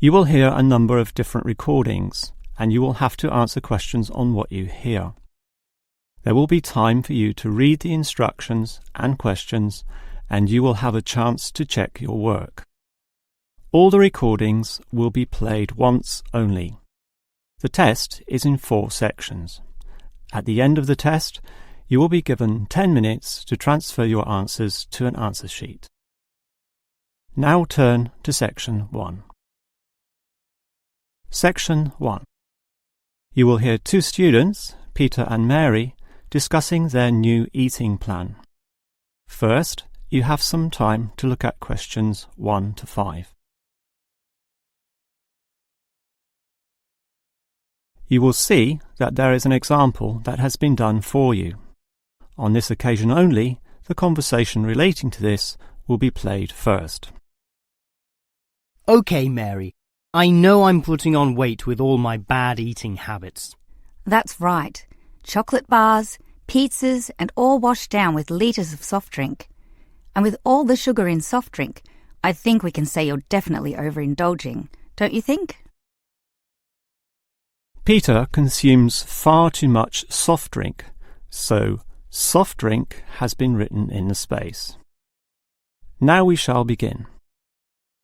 You will hear a number of different recordings, and you will have to answer questions on what you hear. There will be time for you to read the instructions and questions, and you will have a chance to check your work. All the recordings will be played once only. The test is in 4 sections. At the end of the test, you will be given 10 minutes to transfer your answers to an answer sheet. Now turn to Section 1. Section 1. You will hear 2 students, Peter and Mary, discussing their new eating plan. First, you have some time to look at questions 1 to 5. You will see that there is an example that has been done for you. On this occasion only, the conversation relating to this will be played first. OK, Mary. I know I'm putting on weight with all my bad eating habits. That's right. Chocolate bars, pizzas, and all washed down with litres of soft drink. And with all the sugar in soft drink, I think we can say you're definitely overindulging, don't you think? Peter consumes far too much soft drink, so soft drink has been written in the space. Now we shall begin.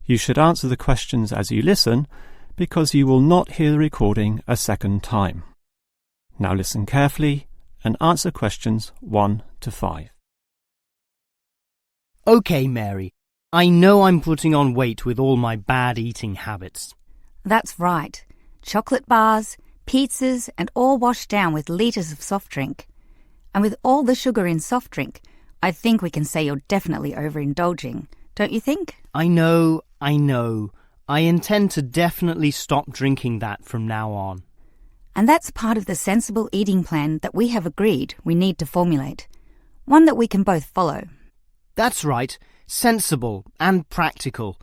You should answer the questions as you listen, because you will not hear the recording a second time. Now listen carefully and answer questions 1 to 5. OK, Mary. I know I'm putting on weight with all my bad eating habits. That's right. Chocolate bars, pizzas, and all washed down with litres of soft drink. And with all the sugar in soft drink, I think we can say you're definitely overindulging, don't you think? I know. I intend to definitely stop drinking that from now on. And that's part of the sensible eating plan that we have agreed we need to formulate. One that we can both follow. That's right. Sensible and practical.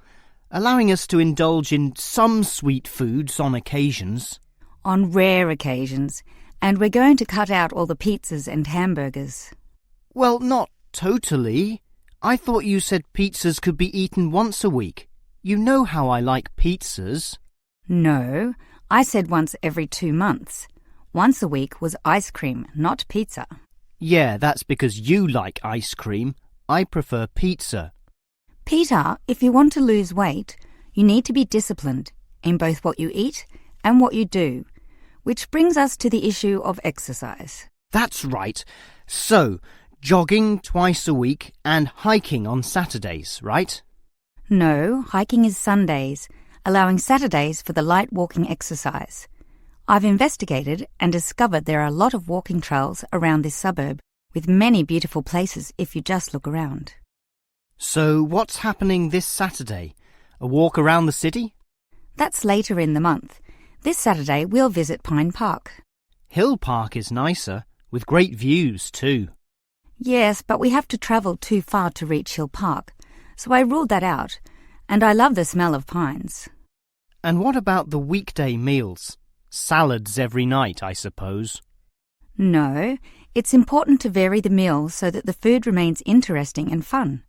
Allowing us to indulge in some sweet foods on occasions. On rare occasions. And we're going to cut out all the pizzas and hamburgers. Well, not totally. I thought you said pizzas could be eaten once a week. You know how I like pizzas. No, I said once every 2 months. Once a week was ice cream, not pizza. Yeah, that's because you like ice cream. I prefer pizza. Peter, if you want to lose weight, you need to be disciplined in both what you eat and what you do, which brings us to the issue of exercise. That's right. So, jogging twice a week and hiking on Saturdays, right? No, hiking is Sundays, allowing Saturdays for the light walking exercise. I've investigated and discovered there are a lot of walking trails around this suburb, with many beautiful places if you just look around. So what's happening this Saturday? A walk around the city? That's later in the month. This Saturday we'll visit Pine Park. Hill Park is nicer, with great views too. Yes, but we have to travel too far to reach Hill Park, so I ruled that out, and I love the smell of pines. And what about the weekday meals? Salads every night, I suppose. No, it's important to vary the meals so that the food remains interesting and fun.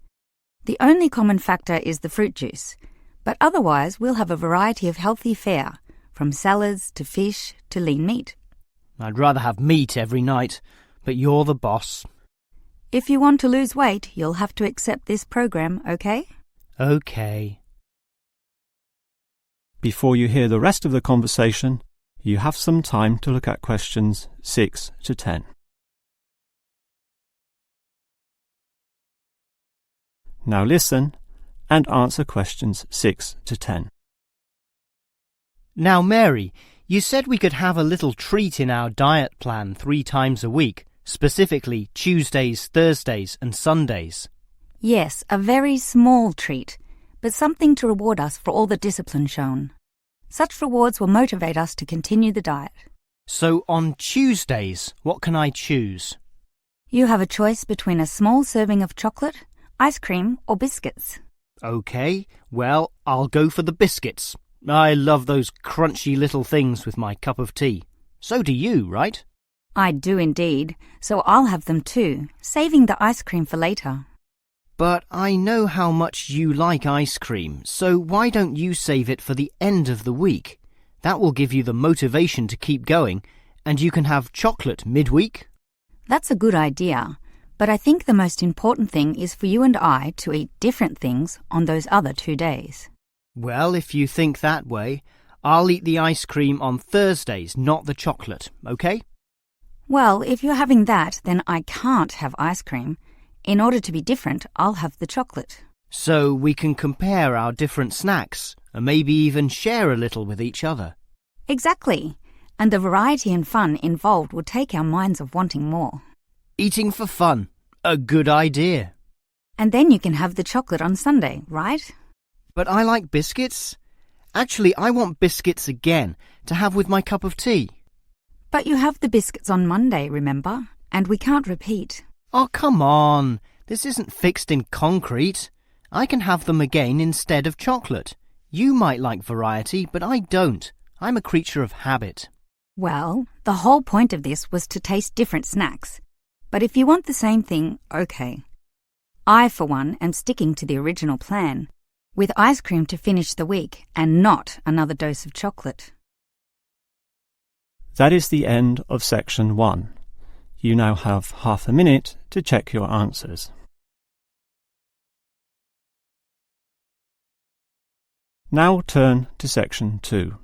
The only common factor is the fruit juice, but otherwise we'll have a variety of healthy fare, from salads to fish to lean meat. I'd rather have meat every night, but you're the boss. If you want to lose weight, you'll have to accept this program, okay? Okay. Before you hear the rest of the conversation, you have some time to look at questions 6 to 10. Now listen and answer questions 6 to 10. Now, Mary, you said we could have a little treat in our diet plan 3 times a week, specifically Tuesdays, Thursdays and Sundays. Yes, a very small treat, but something to reward us for all the discipline shown. Such rewards will motivate us to continue the diet. So on Tuesdays, what can I choose? You have a choice between a small serving of chocolate, ice cream or biscuits. OK, well, I'll go for the biscuits. I love those crunchy little things with my cup of tea. So do you, right? I do indeed, so I'll have them too, saving the ice cream for later. But I know how much you like ice cream, so why don't you save it for the end of the week? That will give you the motivation to keep going, and you can have chocolate midweek. That's a good idea, but I think the most important thing is for you and I to eat different things on those other 2 days. Well, if you think that way, I'll eat the ice cream on Thursdays, not the chocolate, okay? Well, if you're having that, then I can't have ice cream. In order to be different, I'll have the chocolate. So we can compare our different snacks and maybe even share a little with each other. Exactly. And the variety and fun involved will take our minds of wanting more. Eating for fun. A good idea. And then you can have the chocolate on Sunday, right? But I like biscuits. Actually, I want biscuits again to have with my cup of tea. But you have the biscuits on Monday, remember? And we can't repeat. Oh, come on. This isn't fixed in concrete. I can have them again instead of chocolate. You might like variety, but I don't. I'm a creature of habit. Well, the whole point of this was to taste different snacks. But if you want the same thing, okay. I, for one, am sticking to the original plan, with ice cream to finish the week and not another dose of chocolate. That is the end of section 1. You now have half a minute to check your answers. Now turn to section 2.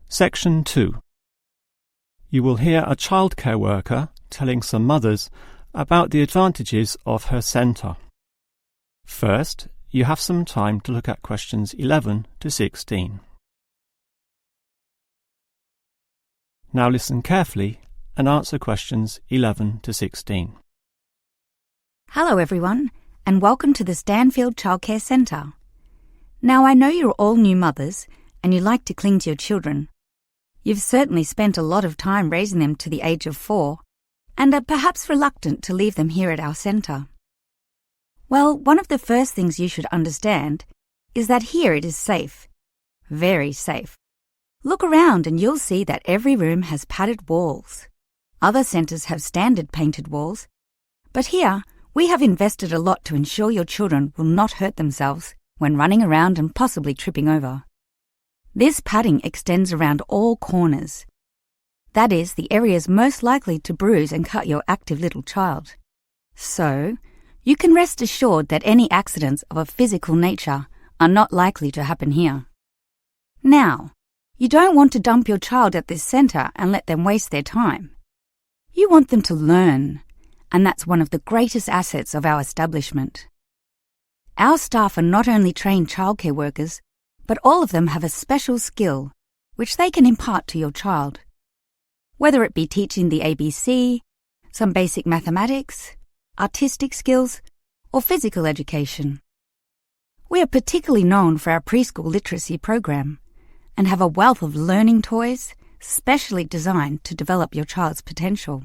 Section 2. You will hear a childcare worker telling some mothers about the advantages of her centre. First, you have some time to look at questions 11 to 16. Now listen carefully and answer questions 11 to 16. Hello everyone, and welcome to the Stanfield Childcare Centre. Now I know you're all new mothers and you like to cling to your children. You've certainly spent a lot of time raising them to the age of 4 and are perhaps reluctant to leave them here at our centre. Well, one of the first things you should understand is that here it is safe. Very safe. Look around and you'll see that every room has padded walls. Other centres have standard painted walls, but here we have invested a lot to ensure your children will not hurt themselves when running around and possibly tripping over. This padding extends around all corners. That is, the areas most likely to bruise and cut your active little child. So, you can rest assured that any accidents of a physical nature are not likely to happen here. Now, you don't want to dump your child at this centre and let them waste their time. You want them to learn, and that's one of the greatest assets of our establishment. Our staff are not only trained childcare workers, but all of them have a special skill which they can impart to your child. Whether it be teaching the ABC, some basic mathematics, artistic skills, or physical education. We are particularly known for our preschool literacy program and have a wealth of learning toys specially designed to develop your child's potential.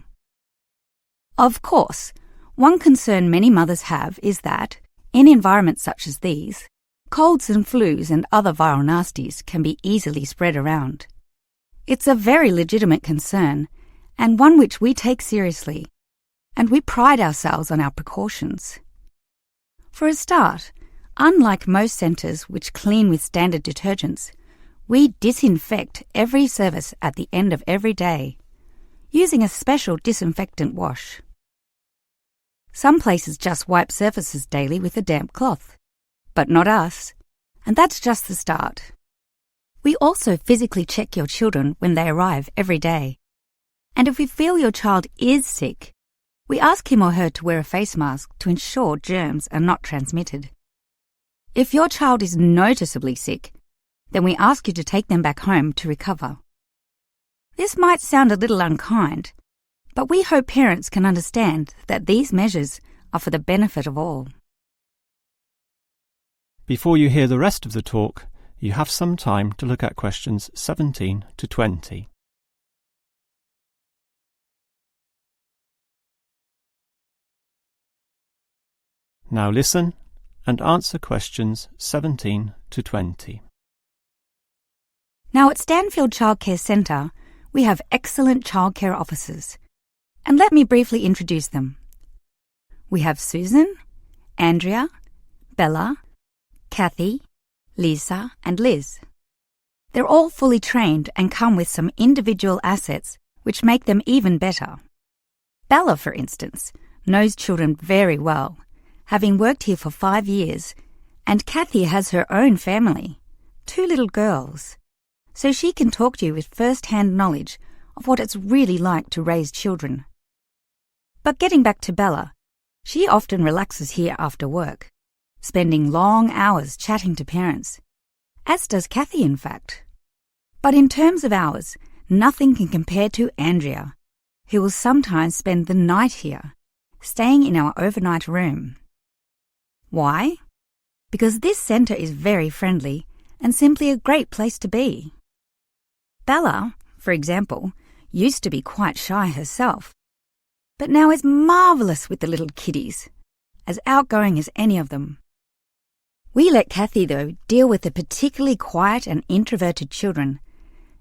Of course, one concern many mothers have is that, in environments such as these, colds and flus and other viral nasties can be easily spread around. It's a very legitimate concern, and one which we take seriously, and we pride ourselves on our precautions. For a start, unlike most centres which clean with standard detergents, we disinfect every service at the end of every day, using a special disinfectant wash. Some places just wipe surfaces daily with a damp cloth, but not us, and that's just the start. We also physically check your children when they arrive every day, and if we feel your child is sick, we ask him or her to wear a face mask to ensure germs are not transmitted. If your child is noticeably sick, then we ask you to take them back home to recover. This might sound a little unkind, but we hope parents can understand that these measures are for the benefit of all. Before you hear the rest of the talk, you have some time to look at questions 17 to 20. Now listen and answer questions 17 to 20. Now at Stanfield Childcare Centre, we have excellent childcare officers. And let me briefly introduce them. We have Susan, Andrea, Bella, Kathy, Lisa and Liz. They're all fully trained and come with some individual assets which make them even better. Bella, for instance, knows children very well, having worked here for 5 years, and Kathy has her own family, 2 little girls, so she can talk to you with first-hand knowledge of what it's really like to raise children. But getting back to Bella, she often relaxes here after work, spending long hours chatting to parents, as does Kathy in fact. But in terms of hours, nothing can compare to Andrea, who will sometimes spend the night here, staying in our overnight room. Why? Because this centre is very friendly and simply a great place to be. Bella, for example, used to be quite shy herself, but now is marvellous with the little kiddies, as outgoing as any of them. We let Kathy, though, deal with the particularly quiet and introverted children,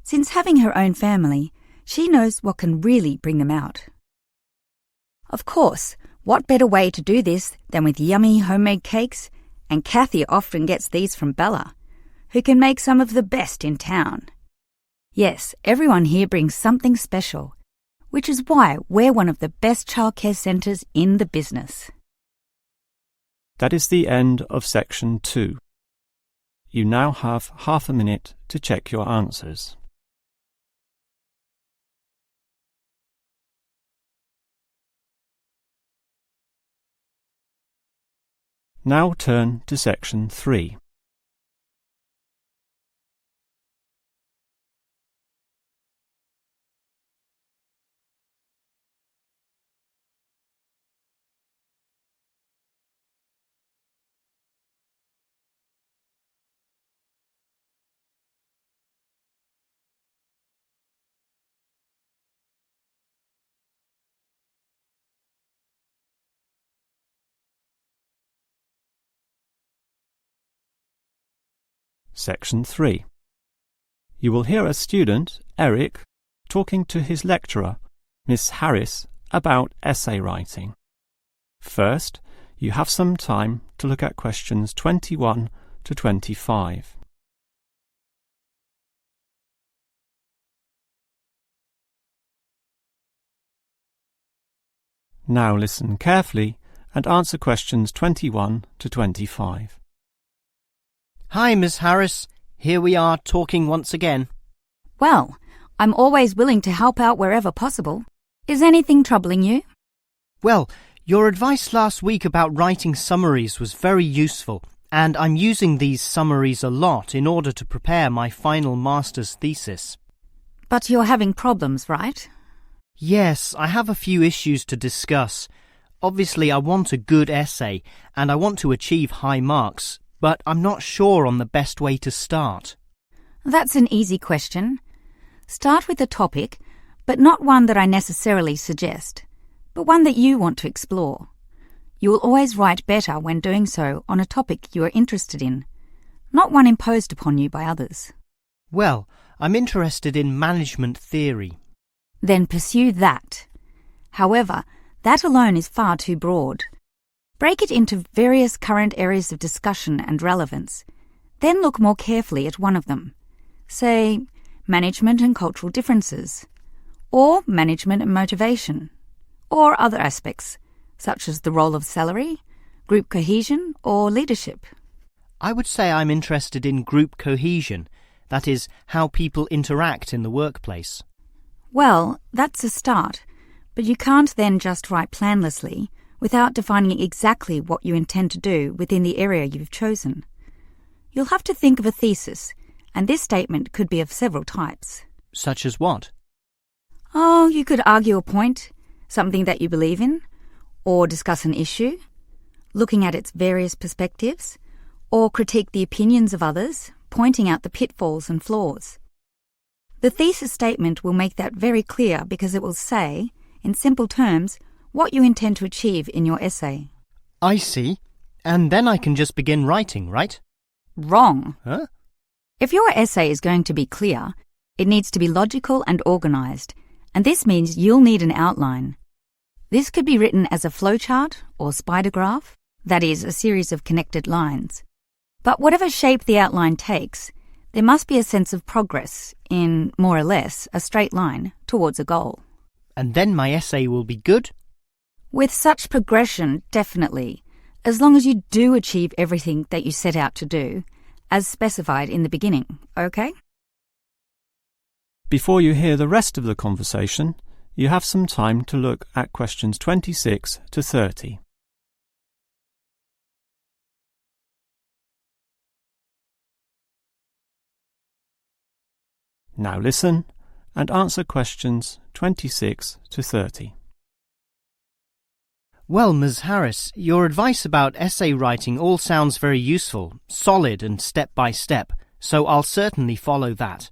since having her own family, she knows what can really bring them out. Of course, what better way to do this than with yummy homemade cakes, and Kathy often gets these from Bella, who can make some of the best in town. Yes, everyone here brings something special, which is why we're one of the best childcare centres in the business. That is the end of section 2. You now have half a minute to check your answers. Now turn to section 3. Section 3. You will hear a student, Eric, talking to his lecturer, Miss Harris, about essay writing. First, you have some time to look at questions 21 to 25. Now listen carefully and answer questions 21 to 25. Hi, Miss Harris. Here we are talking once again. Well, I'm always willing to help out wherever possible. Is anything troubling you? Well, your advice last week about writing summaries was very useful, and I'm using these summaries a lot in order to prepare my final master's thesis. But you're having problems, right? Yes, I have a few issues to discuss. Obviously, I want a good essay, and I want to achieve high marks, but I'm not sure on the best way to start. That's an easy question. Start with a topic, but not one that I necessarily suggest, but one that you want to explore. You will always write better when doing so on a topic you are interested in, not one imposed upon you by others. Well, I'm interested in management theory. Then pursue that. However, that alone is far too broad. Break it into various current areas of discussion and relevance. Then look more carefully at one of them. Say, management and cultural differences, or management and motivation, or other aspects, such as the role of salary, group cohesion, or leadership. I would say I'm interested in group cohesion, that is, how people interact in the workplace. Well, that's a start, but you can't then just write planlessly without defining exactly what you intend to do within the area you've chosen. You'll have to think of a thesis, and this statement could be of several types. Such as what? Oh, you could argue a point, something that you believe in, or discuss an issue, looking at its various perspectives, or critique the opinions of others, pointing out the pitfalls and flaws. The thesis statement will make that very clear because it will say, in simple terms, what you intend to achieve in your essay. I see. And then I can just begin writing, right? Wrong. Huh? If your essay is going to be clear, it needs to be logical and organised, and this means you'll need an outline. This could be written as a flowchart or spider graph, that is, a series of connected lines. But whatever shape the outline takes, there must be a sense of progress in, more or less, a straight line towards a goal. And then my essay will be good? With such progression, definitely, as long as you do achieve everything that you set out to do, as specified in the beginning, okay? Before you hear the rest of the conversation, you have some time to look at questions 26 to 30. Now listen and answer questions 26 to 30. Well, Ms. Harris, your advice about essay writing all sounds very useful, solid and step-by-step, so I'll certainly follow that.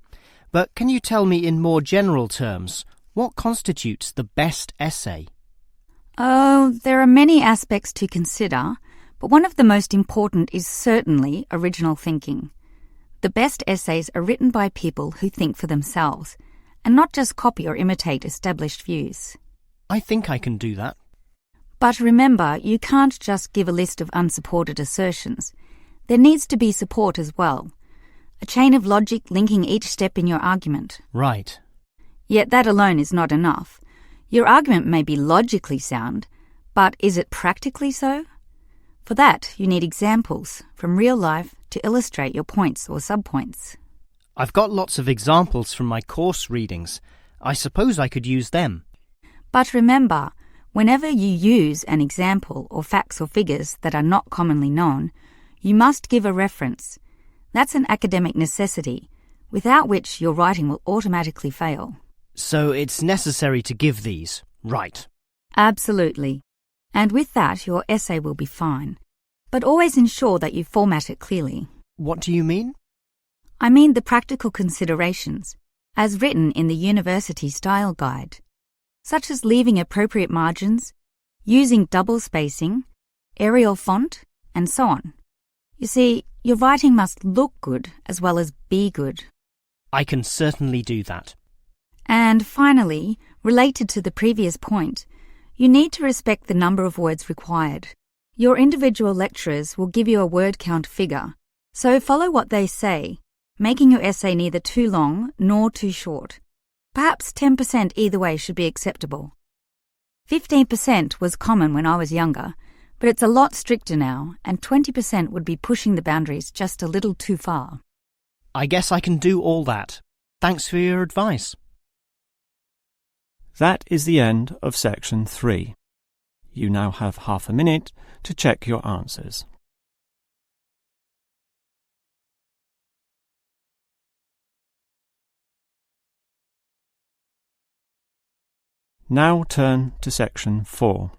But can you tell me in more general terms, what constitutes the best essay? Oh, there are many aspects to consider, but one of the most important is certainly original thinking. The best essays are written by people who think for themselves, and not just copy or imitate established views. I think I can do that. But remember, you can't just give a list of unsupported assertions. There needs to be support as well. A chain of logic linking each step in your argument. Right. Yet that alone is not enough. Your argument may be logically sound, but is it practically so? For that, you need examples from real life to illustrate your points or subpoints. I've got lots of examples from my course readings. I suppose I could use them. But remember, whenever you use an example or facts or figures that are not commonly known, you must give a reference. That's an academic necessity, without which your writing will automatically fail. So it's necessary to give these, right? Absolutely. And with that, your essay will be fine. But always ensure that you format it clearly. What do you mean? I mean the practical considerations, as written in the University Style Guide, such as leaving appropriate margins, using double spacing, Arial font, and so on. You see, your writing must look good as well as be good. I can certainly do that. And finally, related to the previous point, you need to respect the number of words required. Your individual lecturers will give you a word count figure, so follow what they say, making your essay neither too long nor too short. Perhaps 10% either way should be acceptable. 15% was common when I was younger, but it's a lot stricter now, and 20% would be pushing the boundaries just a little too far. I guess I can do all that. Thanks for your advice. That is the end of section 3. You now have half a minute to check your answers. Now turn to section 4.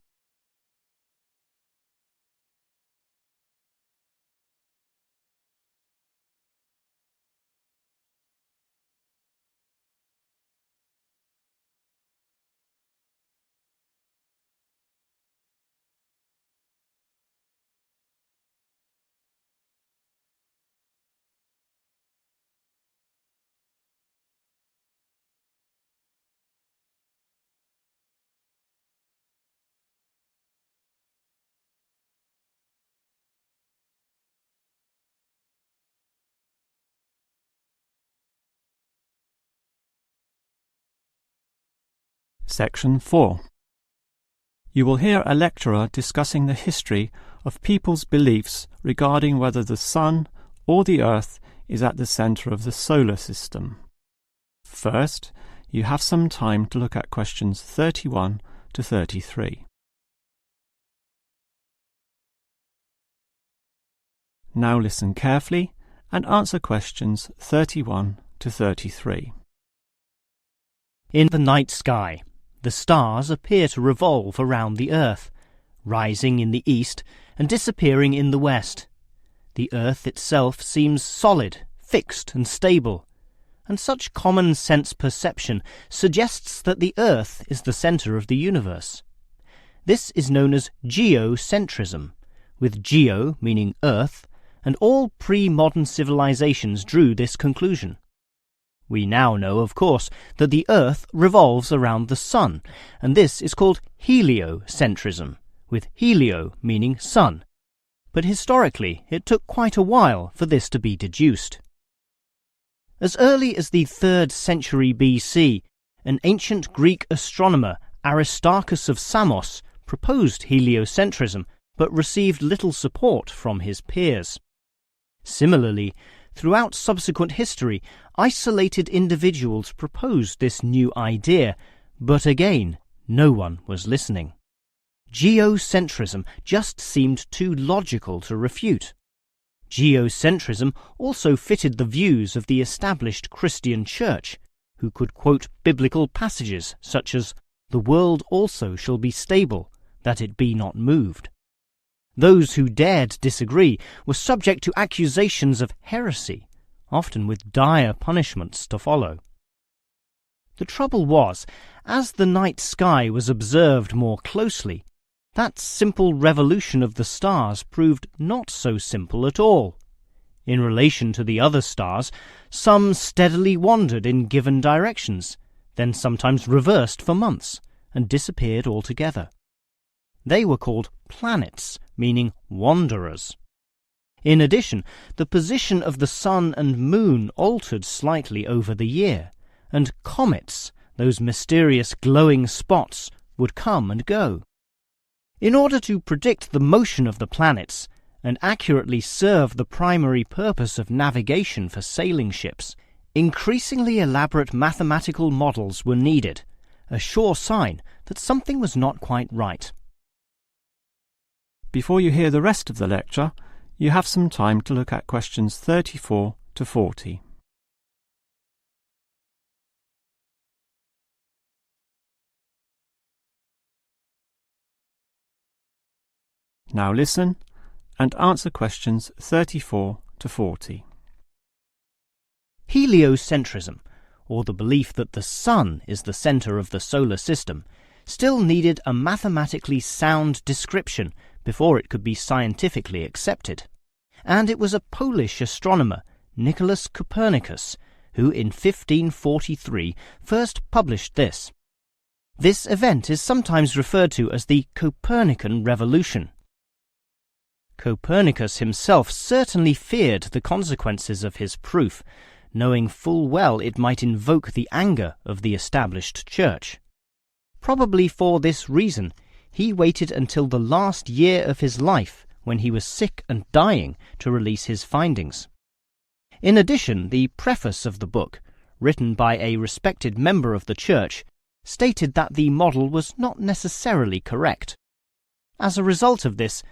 Section 4. You will hear a lecturer discussing the history of people's beliefs regarding whether the Sun or the Earth is at the centre of the solar system. First, you have some time to look at questions 31 to 33. Now listen carefully and answer questions 31 to 33. In the night sky, the stars appear to revolve around the Earth, rising in the east and disappearing in the west. The Earth itself seems solid, fixed and stable, and such common-sense perception suggests that the Earth is the centre of the universe. This is known as geocentrism, with geo meaning Earth, and all pre-modern civilizations drew this conclusion. We now know, of course, that the Earth revolves around the Sun, and this is called heliocentrism, with helio meaning sun. But historically, it took quite a while for this to be deduced. As early as the 3rd century BC, an ancient Greek astronomer, Aristarchus of Samos, proposed heliocentrism, but received little support from his peers. Similarly, throughout subsequent history, isolated individuals proposed this new idea, but again, no one was listening. Geocentrism just seemed too logical to refute. Geocentrism also fitted the views of the established Christian Church, who could quote biblical passages such as, "The world also shall be stable, that it be not moved." Those who dared disagree were subject to accusations of heresy, often with dire punishments to follow. The trouble was, as the night sky was observed more closely, that simple revolution of the stars proved not so simple at all. In relation to the other stars, some steadily wandered in given directions, then sometimes reversed for months, and disappeared altogether. They were called planets, meaning wanderers. In addition, the position of the sun and moon altered slightly over the year, and comets, those mysterious glowing spots, would come and go. In order to predict the motion of the planets and accurately serve the primary purpose of navigation for sailing ships, increasingly elaborate mathematical models were needed, a sure sign that something was not quite right. Before you hear the rest of the lecture, you have some time to look at questions 34 to 40. Now listen and answer questions 34 to 40. Heliocentrism, or the belief that the Sun is the centre of the solar system, still needed a mathematically sound description before it could be scientifically accepted. And it was a Polish astronomer, Nicholas Copernicus, who in 1543 first published this. This event is sometimes referred to as the Copernican Revolution. Copernicus himself certainly feared the consequences of his proof, knowing full well it might invoke the anger of the established church. Probably for this reason, he waited until the last year of his life, when he was sick and dying, to release his findings. In addition, the preface of the book, written by a respected member of the church, stated that the model was not necessarily correct. As a result of this,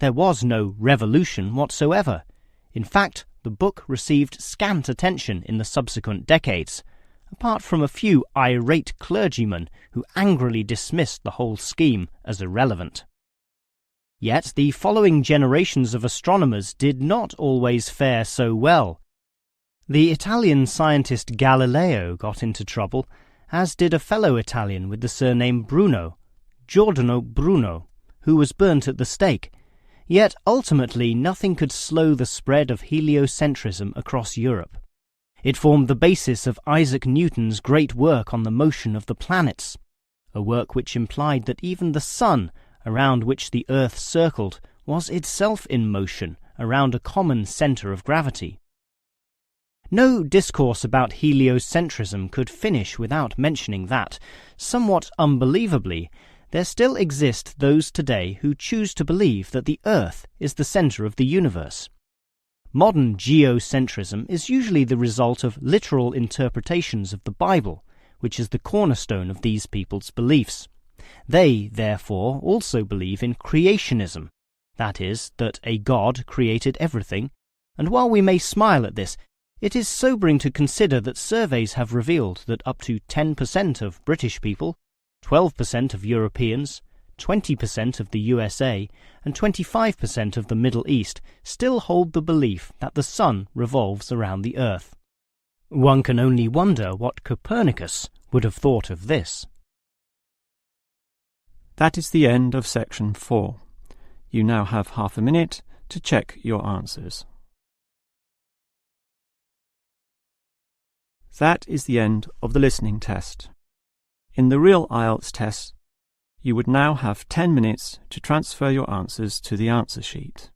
there was no revolution whatsoever. In fact, the book received scant attention in the subsequent decades, apart from a few irate clergymen who angrily dismissed the whole scheme as irrelevant. Yet the following generations of astronomers did not always fare so well. The Italian scientist Galileo got into trouble, as did a fellow Italian with the surname Bruno, Giordano Bruno, who was burnt at the stake. Yet ultimately nothing could slow the spread of heliocentrism across Europe. It formed the basis of Isaac Newton's great work on the motion of the planets, a work which implied that even the sun, around which the Earth circled, was itself in motion around a common centre of gravity. No discourse about heliocentrism could finish without mentioning that, somewhat unbelievably, there still exist those today who choose to believe that the Earth is the centre of the universe. Modern geocentrism is usually the result of literal interpretations of the Bible, which is the cornerstone of these people's beliefs. They, therefore, also believe in creationism, that is, that a God created everything, and while we may smile at this, it is sobering to consider that surveys have revealed that up to 10% of British people, 12% of Europeans, 20% of the USA and 25% of the Middle East still hold the belief that the sun revolves around the Earth. One can only wonder what Copernicus would have thought of this. That is the end of section 4. You now have half a minute to check your answers. That is the end of the listening test. In the real IELTS test, you would now have 10 minutes to transfer your answers to the answer sheet.